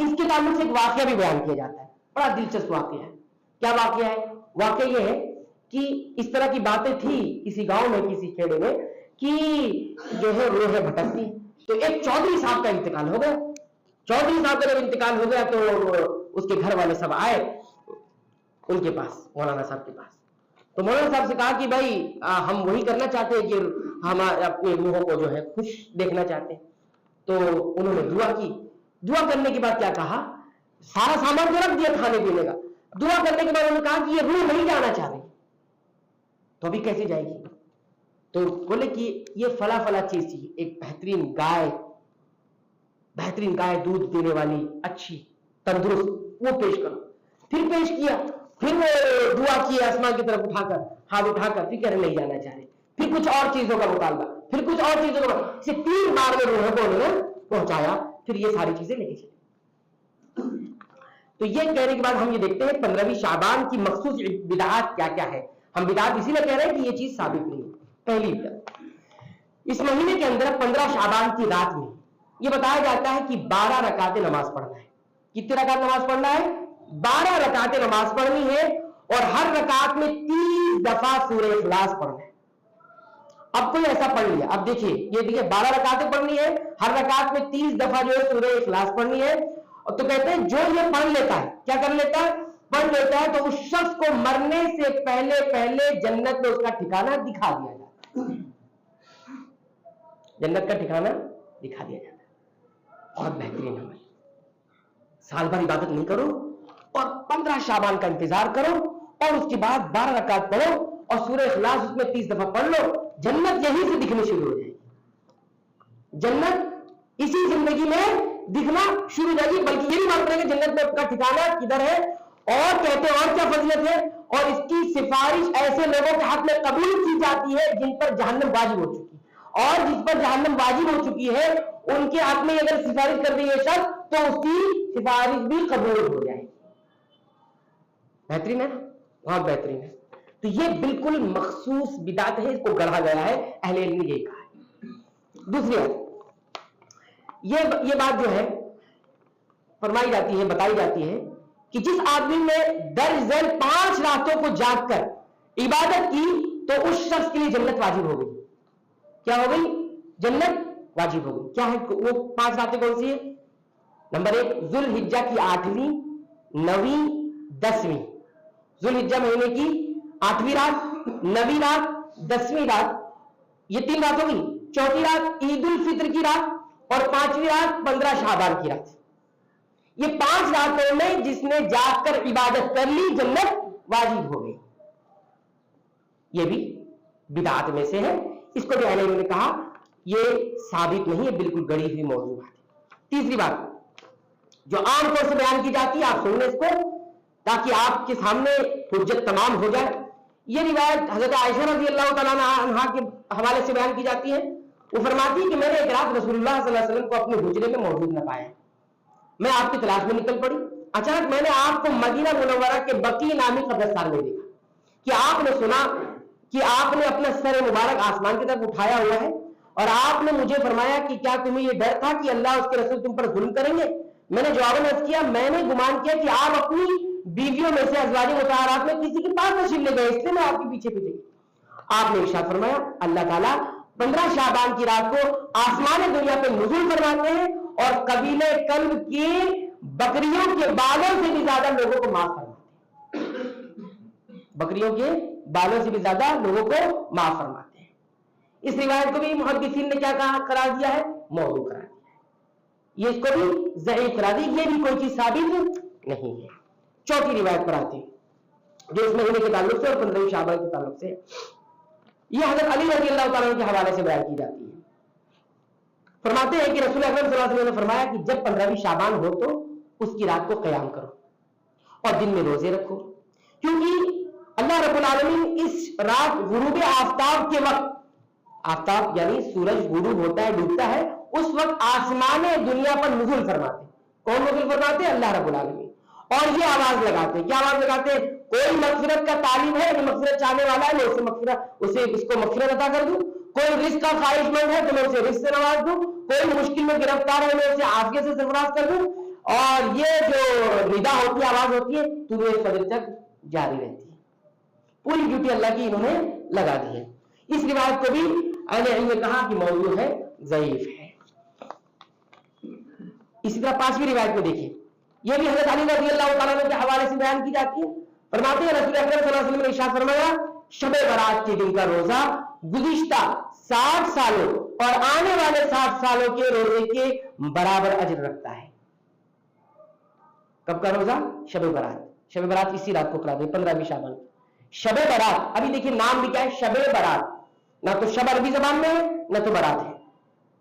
اس کے تعلق سے ایک واقعہ بھی بیان کیا جاتا ہے, بڑا دلچسپ واقعہ ہے. کیا واقعہ ہے؟ واقعہ یہ ہے کہ اس طرح کی باتیں تھی کسی گاؤں میں, کسی کھیڑے میں, کہ جو ہے روحیں بھٹکتی. تو ایک چودھری صاحب کا انتقال ہو گیا. چودھری صاحب کا جب انتقال ہو گیا تو اس کے گھر والے سب آئے ان کے پاس, مولانا صاحب کے پاس. تو مولانا صاحب سے کہا کہ بھائی ہم وہی کرنا چاہتے ہیں کہ ہم اپنے روحوں کو جو ہے خوش دیکھنا چاہتے ہیں. تو انہوں نے دعا کی. دعا کرنے کے بعد کیا کہا, سارا سامان تو رکھ دیا کھانے پینے کا, دعا کرنے کے بعد انہوں نے کہا کہ یہ روح نہیں جانا چاہ رہی, تو ابھی کیسے جائے گی؟ تو بولے کہ یہ فلا فلا چیز تھی, ایک بہترین گائے دودھ دینے والی, اچھی تندرست, وہ پیش کرو. پھر پیش کیا, پھر وہ دعا کی آسمان کی طرف اٹھا کر, ہاتھ اٹھا کر, پھر کہنے نہیں جانا چاہ رہے. پھر کچھ اور چیزوں کا مطالبہ, پھر کچھ اور چیزوں کا, اسے 3 بار میں روحوں کو انہوں نے پہنچایا. پھر یہ ساری چیزیں لے کے چلے. تو یہ کہنے کے بعد ہم یہ دیکھتے ہیں 15ویں شعبان کی مخصوص بدعات کیا کیا ہے. ہم بدعات اسی لیے کہہ رہے ہیں کہ یہ چیز ثابت نہیں ہے. پہلی بدعت, اس مہینے کے اندر 15 شعبان کی رات میں یہ بتایا جاتا ہے کہ 12 رکعتیں نماز پڑھنا ہے. کتنی رکعت نماز پڑھنا ہے؟ 12 رکعتیں نماز پڑھنی ہے, اور ہر رکعت میں 30 دفعہ سورہ اخلاص پڑھنا ہے. اب کوئی ایسا پڑھ لیا, اب دیکھیے یہ دیکھیے 12 رکعتیں پڑھنی ہے, ہر رکعت میں 30 دفعہ جو ہے سورہ اخلاص پڑھنی ہے. اور تو کہتے ہیں جو یہ پڑھ لیتا ہے, کیا کر لیتا ہے؟ پڑھ لیتا ہے, تو اس شخص کو مرنے سے پہلے جنت میں اس کا ٹھکانہ دکھا دیا جاتا ہے. جنت کا ٹھکانہ دکھا دیا جاتا ہے. بہت بہترین عمل. سال بھر عبادت نہیں کرو اور 15 شعبان کا انتظار کرو, اور اس کے بعد 12 رکعت پڑھو اور سورہ اخلاص اس میں 30 دفعہ پڑھ لو. جنت یہیں سے دکھنی شروع ہو جائے گی. جنت اسی زندگی میں دکھنا شروع ہو جائے گی. بلکہ یہ بھی معلوم ہے کہ جنت میں کا ٹھکانہ کدھر ہے, اور کہتے ہیں اور کیا فضیلت ہے, اور اس کی سفارش ایسے لوگوں کے حق میں قبول کی جاتی ہے جن پر جہنم واجب ہو چکی, اور جس پر جہنم واجب ہو چکی ہے ان کے حق میں اگر سفارش کر دی ہے شخص تو اس کی سفارش بھی قبول ہو جائے گی. بہترین ہے, بہت بہترین ہے. تو یہ بالکل مخصوص بدعت ہے, اس کو گڑھا گیا ہے, اہل علم نے یہ کہا ہے. دوسری بات, یہ بات جو ہے فرمائی جاتی ہے, بتائی جاتی ہے کہ جس آدمی نے درجن 5 راتوں کو جاگ کر عبادت کی تو اس شخص کے لیے جنت واجب ہو گئی. کیا ہو گئی؟ جنت واجب ہو گئی. کیا ہے وہ 5 راتیں کون سی ہے؟ نمبر 1 ذوالحجہ کی 8ویں, 9ویں, 10ویں. ذوالحجہ مہینے کی 8ویں رات, 9ویں رات, 10ویں رات, یہ 3 رات ہوگی. 4تھی رات عید الفطر کی رات, اور 5ویں رات 15 شعبان کی رات. یہ 5 راتوں میں جس نے جاگ کر عبادت کر لی جنت واجب ہو گئی. یہ بھی بدعات میں سے ہے. اس کو بھی اہل علم نے کہا یہ ثابت نہیں ہے, بالکل گڑی ہوئی موضوع ہے. تیسری بات جو عام طور سے بیان کی جاتی ہے, آپ سن لیں اس کو تاکہ آپ کے سامنے حجت تمام ہو جائے. یہ روایت حضرت عائشہ رضی اللہ تعالیٰ عنہا کے حوالے سے بیان کی جاتی ہے. وہ فرماتی ہے کہ میں نے ایک رات رسول اللہ صلی اللہ علیہ وسلم کو اپنے حجرے میں موجود نہ پایا. میں آپ کی تلاش میں نکل پڑی. اچانک میں نے آپ کو مدینہ منورہ کے بقیع نامی قبرستان میں دیکھا کہ آپ نے سنا کہ آپ نے اپنا سر مبارک آسمان کی طرف اٹھایا ہوا ہے, اور آپ نے مجھے فرمایا کہ کیا تمہیں یہ ڈر تھا کہ اللہ اس کے رسول تم پر ظلم کریں گے؟ میں نے جواب میں عرض کیا میں نے گمان کیا کہ آپ اپنی بیویوں میں سے ازواج مطہرات میں کسی کے پاس تشریف لے گئے, اس لیے میں آپ کے پیچھے پیچھے. آپ نے ارشاد فرمایا اللہ تعالیٰ 15 شعبان کی رات کو آسمان دنیا پہ نزول فرماتے ہیں, اور قبیلے کلب کی بکریوں کے بالوں سے بھی زیادہ لوگوں کو معاف فرماتے ہیں. بکریوں کے بالوں سے بھی زیادہ لوگوں کو معاف فرماتے ہیں. اس روایت کو بھی محدثین نے کیا کہا, قرار دیا ہے, موضوع قرار دیا ہے. یہ اس کو بھی ضعیف قرار دی, یہ بھی کوئی چیز ثابت نہیں ہے. چوتھی روایت پر آتے ہیں جو اس مہینے کے تعلق سے اور 15 شعبان کے تعلق سے, یہ حضرت علی رضی اللہ تعالیٰ کے حوالے سے بیان کی جاتی ہے. فرماتے ہیں کہ رسول اکرم صلی اللہ علیہ وسلم نے فرمایا کہ جب 15 شعبان ہو تو اس کی رات کو قیام کرو اور دن میں روزے رکھو, کیونکہ اللہ رب العالمین اس رات غروب آفتاب کے وقت, آفتاب یعنی سورج غروب ہوتا ہے ڈوبتا ہے, اس وقت آسمان دنیا پر نزول فرماتے. کون نزول فرماتے؟ اللہ رب العالمین. اور یہ آواز لگاتے, کیا آواز لگاتے؟ کوئی مغفرت کا طالب ہے جو مغفرت چاہنے والا ہے, میں اسے اس کو مغفرت عطا کر دوں. کوئی رزق کا خواہش مند ہے تو میں اسے رزق سے نواز دوں. کوئی مشکل میں گرفتار ہے میں اسے عافیت سے سرفراز کر دوں. اور یہ جو ندا ہوتی ہے, آواز ہوتی ہے, طلوع فجر تک جاری رہتی ہے. پوری ڈیوٹی اللہ کی انہوں نے لگا دی ہے. اس روایت کو بھی اہل علم نے کہا کہ موضوع ہے, ضعیف ہے. اسی طرح 5ویں روایت کو دیکھیے, یہ بھی حضرت علی رضی اللہ تعالیٰ عنہ کے حوالے سے بیان کی جاتی ہے. فرماتے ہیں رسول اکرم صلی اللہ علیہ وسلم نے ارشاد فرمایا, شب برات کے دن کا روزہ گزشتہ 60 سالوں اور آنے والے 60 سالوں کے روزے کے برابر اجر رکھتا ہے. کب کا روزہ؟ شب برات. شب برات اسی رات کو قرار دے 15ویں شعبان. شب برات, ابھی دیکھیے نام بھی کیا ہے, شب برات. نہ تو شب عربی زبان میں ہے, نہ تو برات ہے.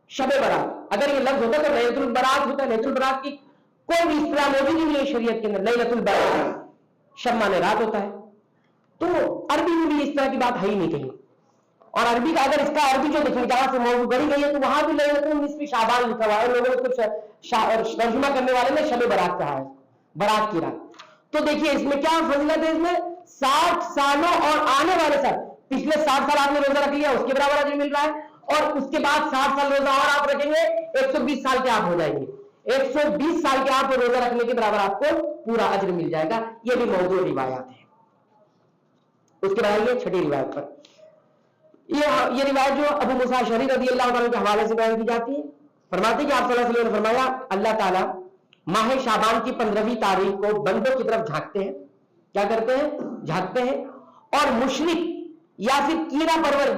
شب برات, اگر یہ لفظ ہوتا تو لیلۃ البرات ہوتا. لیلۃ البرات کی کوئی بھی اصطلاح موجود نہیں ہے شریعت کے اندر. لیلۃ البرات شب مانے رات ہوتا ہے, تو عربی میں بھی اس طرح کی بات ہے ہی نہیں کہیں. اور عربی کا اگر اس کا عربی جو دیکھیں جہاں سے موضوع گڑی گئی ہے تو وہاں بھی لیلۃ النصف شعبان لکھا ہوا ہے. لوگوں نے کچھ ترجمہ کرنے والے نے شب برات کہا ہے, برات کی رات. تو دیکھیے اس میں کیا فضیلت ہے, اس میں 60 سالوں اور آنے والے سال, پچھلے 60 سال آپ نے روزہ رکھ لیا اس کے برابر اجر مل رہا ہے, اور اس کے بعد 60 سال روزہ اور آپ رکھیں گے 120 سال کے آپ ہو جائیں گے. 120 سال کے آپ روزہ رکھنے کے برابر آپ کو پورا اجر مل جائے گا. یہ بھی موضوع روایات ہے. اس کے بعد یہ 6ٹھی روایت پر, یہ روایت جو ابو موسیٰ اشعری رضی اللہ عنہ کے حوالے سے بیان کی جاتی ہے. فرماتے کہ آپ صلی اللہ علیہ وسلم نے فرمایا, اللہ تعالیٰ ماہ شعبان کی 15ویں تاریخ کو بندوں کی طرف جھانکتے ہیں. کیا کرتے ہیں؟ جھانکتے ہیں. اور مشرک یا پھر کینہ پرور,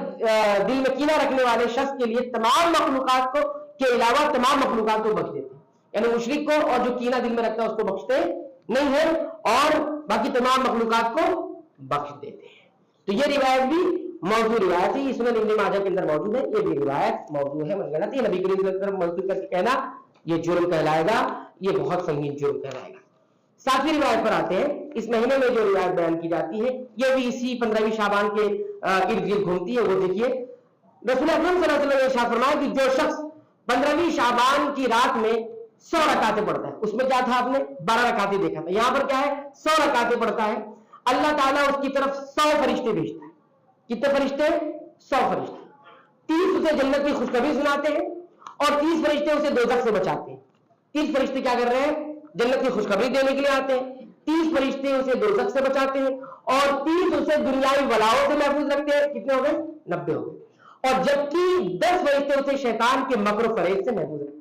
دل میں کینہ رکھنے والے شخص کے لیے تمام مخلوقات کو کے علاوہ تمام مخلوقات کو بخش دیتے ہیں. یعنی مشرک کو اور جو کینہ دل میں رکھتا ہے اس کو بخشتے نہیں ہے, اور باقی تمام مخلوقات کو بخش دیتے ہیں. تو یہ روایت بھی موضوع روایت ہے. سنن ابن ماجہ کے اندر موجود ہے. یہ بھی روایت موضوع ہے, غلط ہے. نبی کریم صلی اللہ علیہ وسلم منسوخ کر کے کہنا یہ جرم کہلائے گا, یہ بہت سنگین جرم کہلائے گا. 7ویں روایت پر آتے ہیں. اس مہینے میں جو روایت بیان کی جاتی ہے یہ بھی اسی 15ویں شعبان کے ارد گرد گھومتی ہے. وہ دیکھیے رسول اکرم صلی اللہ علیہ وسلم نے ارشاد فرمایا کہ جو شخص 15ویں شعبان کی رات میں 100 رکعتیں پڑھتا ہے, اس میں کیا تھا, آپ نے 12 رکعتیں دیکھا تھا, یہاں پر کیا ہے 100 رکعتیں پڑھتا ہے, اللہ تعالیٰ اس کی طرف 100 فرشتے بھیجتا ہے. کتنے فرشتے؟ 100 فرشتے. 30 اسے جنت کی خوشخبری سناتے ہیں اور 30 فرشتے اسے دوزخ سے بچاتے ہیں. 30 فرشتے کیا کر رہے ہیں؟ جنت کی خوشخبری دینے کے لیے آتے ہیں. 30 فرشتے اسے دوزخ سے بچاتے ہیں اور 30 اسے دنیاوی بلاؤں سے محفوظ رکھتے ہیں. کتنے ہو گئے؟ 90 ہو گئے. اور جبکہ 10 فرشتے اسے شیطان کے مکر و فریب سے محفوظ رکھتے ہیں.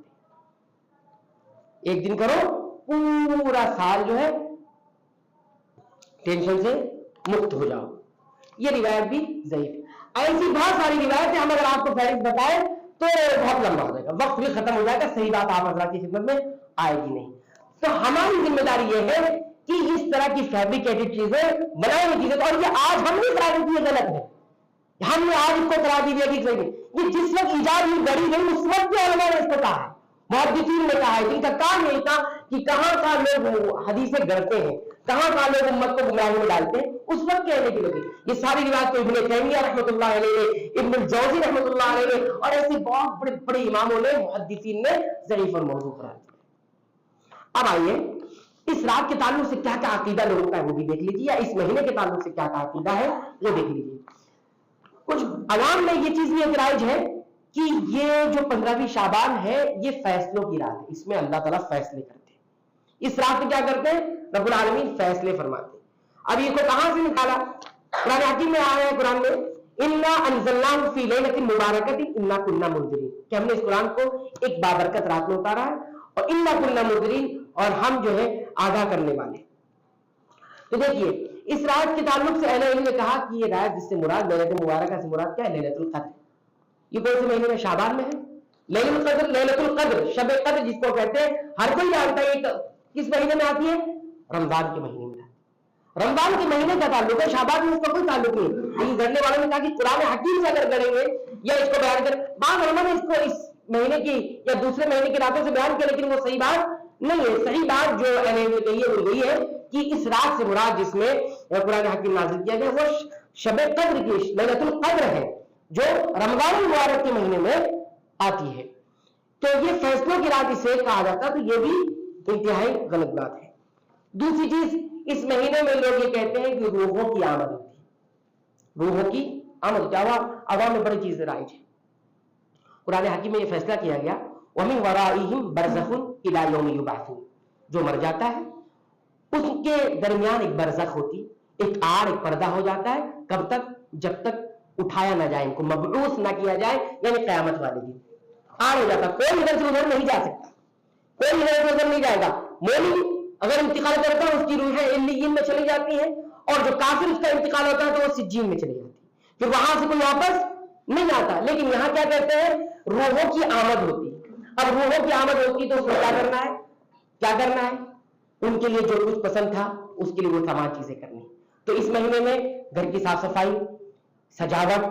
ایک دن کرو, پورا سال جو ہے ٹینشن سے مکت ہو جاؤ. یہ روایت بھی ضعیف ہے. ایسی بہت ساری روایتیں ہم اگر آپ کو فہرست بتائیں تو بہت لمبا ہو جائے گا, وقت بھی ختم ہو جائے گا, صحیح بات آپ حضرات کی خدمت میں آئے گی نہیں. تو ہماری ذمہ داری یہ ہے کہ اس طرح کی فیبریکیٹڈ چیزیں, بنائی ہوئی چیزیں, اور یہ آج ہم نے قرار دی, یہ غلط ہے. ہم نے آج اس کو قرار دیا کہ صحیح ہے. یہ جس وقت ایجاد ہوئی گڑی گئی اس وقت کے علماء نے اس کو کہا ہے, محدثین نے کہا ہے. ان کا کام نہیں تھا کہ کہاں کا لوگ حدیثیں گڑھتے ہیں, کہاں کا لوگ امت کو گمراہی میں ڈالتے ہیں, اس وقت کہنے کی لگی. یہ ساری روایت تو ابن تیمیہ رحمۃ اللہ علیہ, ابن الجوزی رحمۃ اللہ علیہ اور ایسے بہت بڑے بڑے اماموں نے, محدثین نے ضعیف اور موضوع قرار دیا. اب آئیے اس رات کے تعلق سے کیا کیا عقیدہ لوگوں کا ہے وہ بھی دیکھ لیجیے, یا اس مہینے کے تعلق سے کیا کیا عقیدہ ہے وہ دیکھ لیجیے. کچھ عوام میں یہ چیز بھی ایک رائج ہے کہ یہ جو 15ویں شعبان ہے یہ فیصلوں کی رات ہے, اس میں اللہ تعالیٰ فیصلے کرتے ہیں. اس رات میں کیا کرتے ہیں؟ رب العالمین فیصلے فرماتے ہیں. اب یہ کو کہاں سے نکالا؟ قرآن حکیم میں آیا ہے, قرآن میں انا انزلناہ فی لیلۃ مبارکۃ انا کنا منذرین, کہ ہم نے اس قرآن کو ایک بابرکت رات میں اتارا ہے, اور انا کنا منذرین, اور ہم جو ہے آگاہ کرنے والے. تو دیکھیے اس رات کے تعلق سے اہل علم نے کہا کہ یہ رات جس سے مراد لیلۃ مبارکہ سے مراد کیا ہے؟ لیلۃ القدر. یہ کون سے مہینے میں؟ شعبان میں ہے. لیلۃ القدر, لیلۃ القدر, شب قدر جس کو کہتے ہیں, ہر کوئی جانتا ہے یہ کس مہینے میں آتی ہے؟ رمضان کے مہینے میں. رمضان کے مہینے کا تعلق ہے, شعبان میں اس کا کوئی تعلق نہیں. لیکن گڑھنے والوں نے کہا کہ قرآن حکیم سے اگر گڑھیں گے یا اس کو بیان کریں, بعض علماء نے اس کو اس مہینے کی یا دوسرے مہینے کی راتوں سے بیان کیا, لیکن وہ صحیح بات نہیں ہے. صحیح بات جو اہل علم نے کہی ہے وہ یہی ہے کہ اس رات سے مراد جس میں قرآن حکیم نازل کیا گیا وہ شب قدر کی لیلۃ القدر ہے, جو رمضان المبارک کے مہینے میں آتی ہے. تو یہ فیصلوں کی رات اسے کہا جاتا ہے, تو یہ بھی انتہائی غلط بات ہے. دوسری چیز, اس مہینے میں لوگ یہ کہتے ہیں کہ روحوں کی آمد ہوتی ہے. روحوں کی آمد عوام میں بڑی چیز رائج ہے. قرآن حکیم میں یہ فیصلہ کیا گیا وَمِن وَرَائِهِمْ بَرْزَخٌ إِلَى يَوْمِ يُبْعَثُونَ, جو مر جاتا ہے اس کے درمیان ایک برزخ ہوتی, ایک آڑ, ایک پردہ ہو جاتا ہے. کب تک؟ جب تک اٹھایا نہ جائے, ان کو مبعوث نہ کیا جائے, یعنی قیامت والے دن آڑ ہو جاتا. کوئی ادھر سے ادھر نہیں جا سکتا, کوئی ادھر سے ادھر نہیں جائے گا. مومن اگر انتقال کرتا ہے اس کی روحیں علیین میں چلی جاتی ہیں, اور جو کافر اس کا انتقال ہوتا ہے تو وہ سجین میں چلی جاتی ہے, پھر وہاں سے کوئی واپس نہیں آتا. لیکن یہاں کیا کہتے ہیں؟ روحوں کی آمد ہوتی ہے. اب روحوں کی آمد ہوتی تو اس میں کیا کرنا ہے؟ کیا کرنا ہے؟ ان کے لیے جو کچھ پسند تھا اس کے لیے وہ تمام چیزیں کرنی. تو اس مہینے میں گھر کی صاف صفائی, سجاوٹ,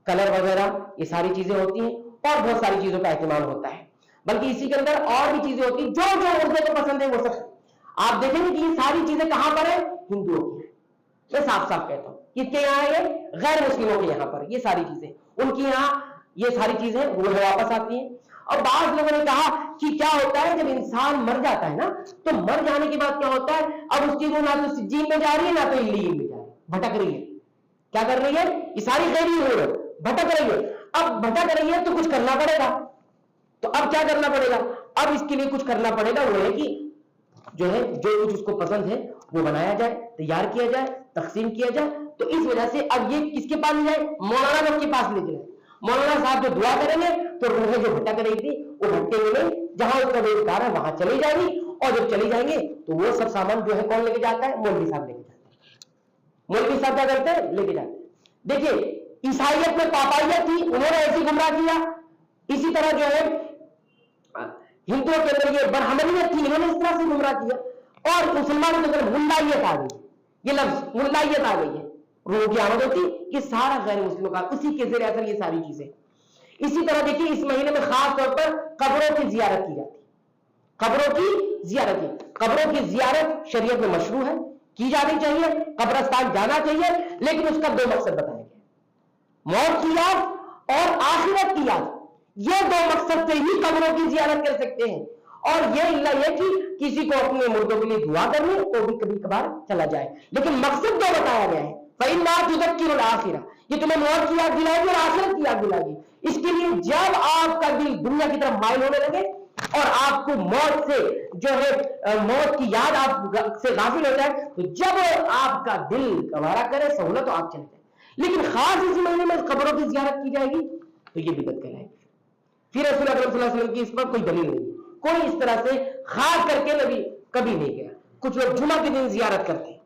کلر وغیرہ یہ ساری چیزیں ہوتی ہیں, اور بہت ساری چیزوں کا اہتمام ہوتا ہے. بلکہ اسی کے اندر اور بھی چیزیں ہوتی ہیں جو عورتوں کو پسند ہے وہ سب آپ دیکھیں گے کہ یہ ساری چیزیں کہاں پر ہے؟ ہندوؤں کی ہیں. میں صاف صاف کہتا ہوں, کس کے یہاں ہے؟ غیر مسلموں کے یہاں پر. یہ ساری چیزیں ان کی یہاں, یہ ساری چیزیں وہ واپس آتی ہیں. اور بعض لوگوں نے کہا کہ کیا ہوتا ہے جب انسان مر جاتا ہے نا, تو مر جانے کے بعد کیا ہوتا ہے؟ اب اس کی روح نہ تو سجین میں جا رہی ہے نہ تو علیین میں جا رہی ہے, بھٹک رہی ہے. کیا کر رہی ہے؟ یہ ساری غیری ہو رہی ہے, بھٹک رہی ہے. اب بھٹک رہی ہے تو کچھ کرنا پڑے گا. تو اب کیا کرنا پڑے گا؟ اب اس کے لیے کچھ کرنا پڑے گا, وہ ہے کہ جو ہے جو کچھ اس کو پسند ہے وہ بنایا جائے, تیار کیا جائے, تقسیم کیا جائے. تو اس وجہ سے اب یہ کس کے پاس لے جائے؟ مولانا صاحب کے پاس لے جائے. مولانا صاحب جو دعا کریں گے تو روحیں جو بھٹک رہی تھی وہ بھٹکیں گے نہیں, جہاں اس کا روزگار ہے وہاں چلی جائے گی. اور جب چلی جائیں گے تو وہ سب سامان جو ہے کون لے کے جاتا ہے؟ مولوی صاحب لے کے جاتے ہیں. مولوی صاحب کیا کرتے ہیں؟ لے کے جاتے ہیں. دیکھیے عیسائیت میں پاپائیت تھی, انہوں نے ایسی گمراہ کیا. اسی طرح جو ہے ہندوؤں کے اندر یہ برہمنیت تھی, انہوں نے اس طرح سے گمراہ کیا. اور مسلمانوں کے اندر ملائیت آ گئی, یہ لفظ ملائیت آ گئی ہے, روح کی آمد ہوتی. یہ سارا غیر مسلموں کا اسی کے زیر اثر یہ ساری چیزیں. اسی طرح دیکھیے اس مہینے میں خاص طور پر قبروں کی زیارت کی جاتی ہے. قبروں کی زیارت, قبروں کی زیارت شریعت میں مشروع ہے, کی جانی چاہیے, قبرستان جانا چاہیے. لیکن اس کا دو مقصد بتائے گئے, موت کی یاد اور آخرت کی یاد. یہ دو مقصد سے ہی قبروں کی زیارت کر سکتے ہیں. اور یہ اللہ یہ کہ کسی کو اپنے مردوں کے لیے دعا کرنی تو بھی کبھی کبھار چلا جائے, لیکن مقصد دو بتایا گیا ہے. فَإِنَّا تُذَكِّرُ الْآخِرَةَ, یہ تمہیں موت کی یاد دلائے گی اور آخرت کی یاد دلائے گی. اس کے لیے جب آپ کا دل دنیا کی طرف مائل ہونے لگے اور آپ کو موت سے جو ہے موت کی یاد آپ سے غافل ہو جائے, تو جب آپ کا دل گوارا کرے سہولت تو آپ چلے جائیں. لیکن خاص اسی مہینے میں قبروں کی زیارت کی جائے گی تو یہ بدعت کہلائے گی. پھر رسول اللہ صلی اللہ علیہ وسلم کی اس پر کوئی دلیل نہیں ہے, کوئی اس طرح سے خاص کر کے نبی کبھی نہیں گیا. کچھ لوگ جمعہ کے دن زیارت کرتے ہیں,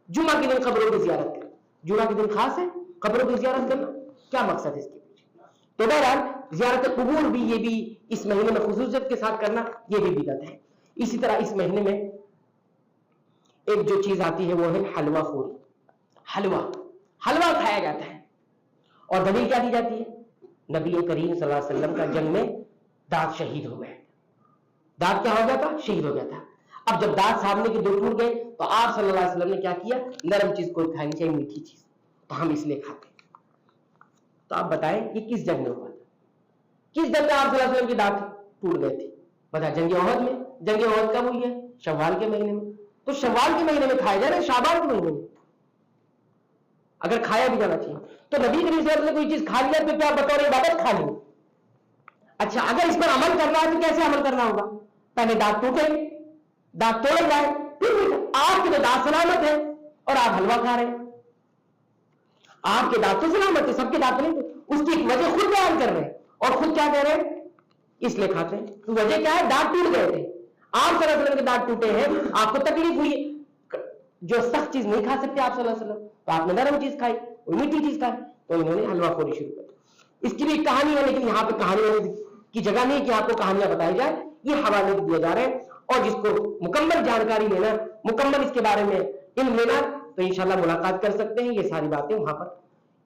جمعہ کے دن قبروں کی زیارت کرتے. جمعہ کے دن خاص ہے قبروں کی زیارت کرنا, کیا مقصد ہے اس کے پیچھے؟ تو بہرحال زیارت قبور بھی یہ بھی اس مہینے میں خصوصیت کے ساتھ کرنا یہ بھی بدعت ہے. اسی طرح اس مہینے میں ایک جو چیز آتی ہے وہ ہے حلوہ خوری. حلوہ کھایا جاتا ہے, اور دلیل کیا دی جاتی ہے؟ نبی کریم صلی اللہ علیہ وسلم کا جنگ میں دانت شہید ہو گئے. دانت کیا ہو گیا تھا؟ شہید ہو گیا تھا. اب جب دانت سامنے کے دو ٹوٹ گئے تو آپ صلی اللہ علیہ وسلم نے کیا کیا؟ نرم چیز کوئی کھانی چاہیے, میٹھی چیز, تو ہم اس لیے کھاتے ہیں. تو آپ بتائیں یہ کس جنگ میں ہوا تھا؟ کس جنگ میں آپ صلی اللہ علیہ وسلم کی دانت ٹوٹ گئے تھے؟ بتا, جنگ احد میں. جنگ احد کب ہوئی ہے؟ شوال کے مہینے میں. تو شوال کے مہینے میں کھایا جا رہا ہے, شعبان کے مہینے میں اگر کھایا بھی جانا چاہیے. تو نبی کریم صلی اللہ علیہ وسلم نے کوئی چیز کھا لیا تو کیا بطور عبادت کھا لی؟ اچھا, اگر اس پر عمل کرنا ہے تو کیسے عمل کرنا ہوگا؟ پہلے دانت ٹوٹے, دانت توڑے جائے, پھر آپ کے تو دانت سلامت ہے اور آپ حلوہ کھا رہے ہیں. آپ کے دانت تو سلامت ہے, سب کے دانت نہیں. اس کی ایک وجہ خود بیان کر رہے ہیں اور خود کیا کہہ رہے ہیں؟ اس لیے کھاتے ہیں. تو وجہ کیا ہے؟ دانت ٹوٹ گئے تھے. آپ صلی اللہ علیہ وسلم کے دانت ٹوٹے ہیں, آپ کو تکلیف ہوئی, جو سخت چیز نہیں کھا سکتے آپ صلی اللہ علیہ وسلم, تو آپ نے نرم چیز کھائی, میٹھی چیز کھائی, تو انہوں نے حلوہ خوری شروع کر. اس کی بھی ایک کہانی ہے, لیکن یہاں پہ کہانی کی جگہ نہیں کہ آپ کو کہانیاں بتائی جائے. یہ حوالے دیا جا رہے ہیں, اور جس کو مکمل جانکاری لینا, مکمل اس کے بارے میں علم لینا, تو انشاءاللہ ملاقات کر سکتے ہیں. یہ ساری باتیں وہاں پر.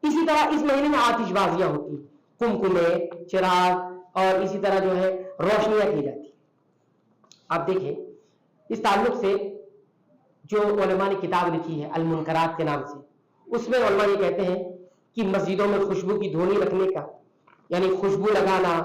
اسی طرح اس مہینے میں آتش بازیاں ہوتی ہیں, کمکمے, چراغ, اور اسی طرح جو ہے روشنیاں کی جاتی ہیں. آپ دیکھیں اس تعلق سے جو علماء نے کتاب لکھی ہے المنکرات کے نام سے, اس میں علماء یہ کہتے ہیں کہ مسجدوں میں خوشبو کی دھونی رکھنے کا, یعنی خوشبو لگانا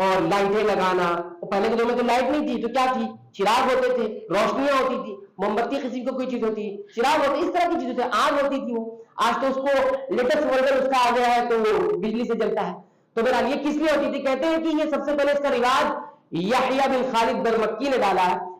اور لائٹیں لگانا. پہلے کے دور میں تو لائٹ نہیں تھی, تو کیا تھی؟ چراغ ہوتے تھے, روشنیاں ہوتی تھی, موم بتی قسم کو کوئی چیز ہوتی ہے, چراغ ہوتے, اس طرح کی چیزیں تھے, آگ ہوتی تھی. وہ آج تو اس کو لیٹسٹ ورژن اس کا آ گیا ہے تو وہ بجلی سے جلتا ہے. تو بہرحال یہ کس لیے ہوتی تھی؟ کہتے ہیں کہ یہ سب سے پہلے اس کا رواج یحییٰ بن خالد برمکی نے ڈالا ہے.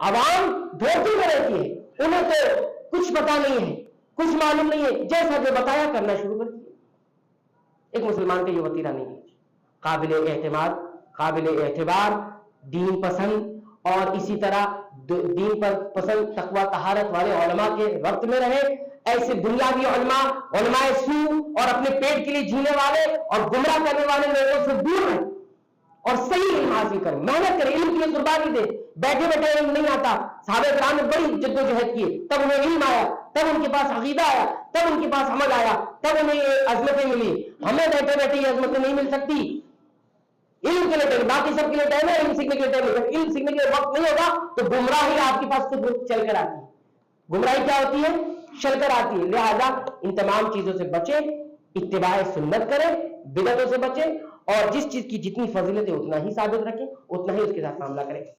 عوام دھوکے میں رہتی ہے، انہیں تو کچھ پتا نہیں ہے، کچھ معلوم نہیں ہے، جیسا جو بتایا کرنا شروع کرتی ہے۔ ایک مسلمان کا یہ وتیرہ نہیں ہے، قابل اعتماد، قابل اعتبار، دین پسند اور اسی طرح دین پر پسند تقوی طہارت والے علماء کے وقت میں رہے، ایسے دنیاوی علماء، علماء سو اور اپنے پیٹ کے لیے جینے والے اور گمراہ کرنے والے لوگوں سے دور رہیں اور صحیح علم حاصل کریں، محنت کریں، علم کے لیے قربانی دیں۔ بیٹھے بیٹھے علم نہیں آتا، صحابہ کرام نے بڑی جدوجہد کی، تب انہیں علم آیا، تب ان کے پاس عقیدہ آیا، تب ان کے پاس عمل آیا، تب انہیں یہ عظمتیں ملی۔ ہمیں بیٹھے بیٹھے یہ عظمتیں نہیں مل سکتی۔ علم کے لیے ٹائم، باقی سب کے لیے ٹائم ہے، علم سیکھنے کے لیے ٹائم ہے۔ علم سیکھنے کے لیے وقت نہیں ہوگا تو گمراہی آپ کے پاس خود چل کر آتی ہے۔ گمراہی کیا ہوتی ہے؟ چل کر آتی ہے۔ لہذا ان تمام چیزوں سے بچیں، اتباع سنت کریں، بدعتوں سے بچیں، اور جس چیز کی جتنی فضیلت ہے اتنا ہی ثابت رکھیں، اتنا ہی اس کے ساتھ معاملہ کریں۔